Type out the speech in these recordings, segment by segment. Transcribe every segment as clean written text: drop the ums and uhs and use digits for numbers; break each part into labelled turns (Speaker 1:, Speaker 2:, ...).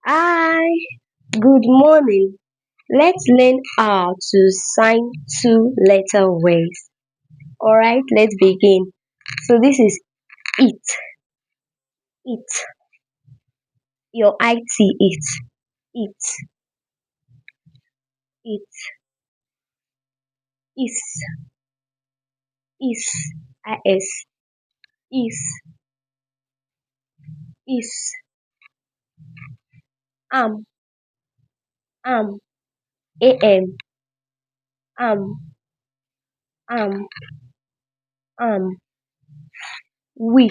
Speaker 1: Hi, good morning. Let's learn how to sign two-letter words. Alright, let's begin. So this is it, it, your it, it, is, is, is, is, am, am, am, am, am, we,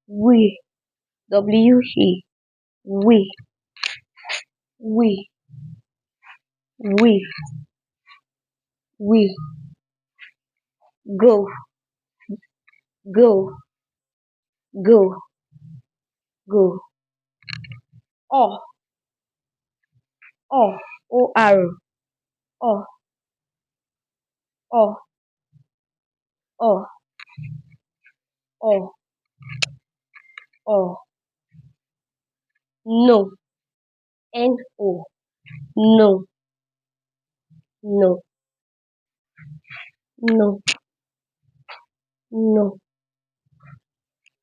Speaker 1: we, we, we, we, we, we, go, go, go, go, or, or, or, or, or, or, or, no, no, no, no, no, no,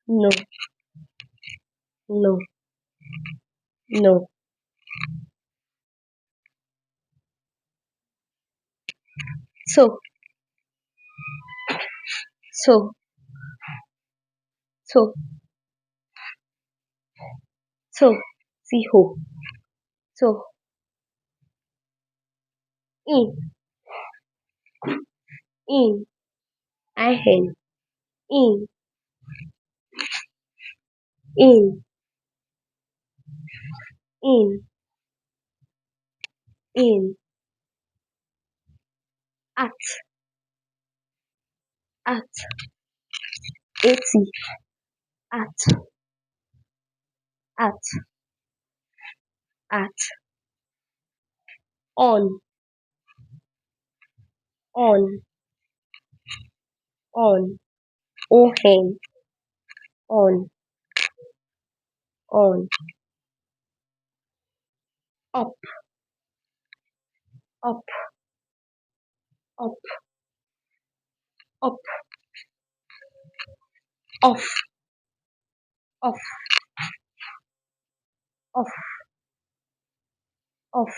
Speaker 1: no, no, no. So, so, so, so, see who, so, in, in, in, in, in, in, in, at, at, 80, at, at, at, on, on, on, on, on, up, up, up, up, off, off, off, off,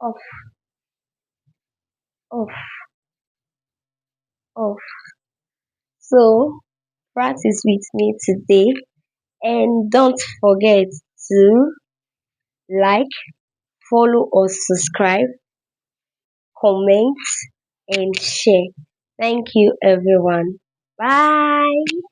Speaker 1: off, off, off. So practice with me today and don't forget to like, follow or subscribe, comment and share. Thank you everyone. Bye.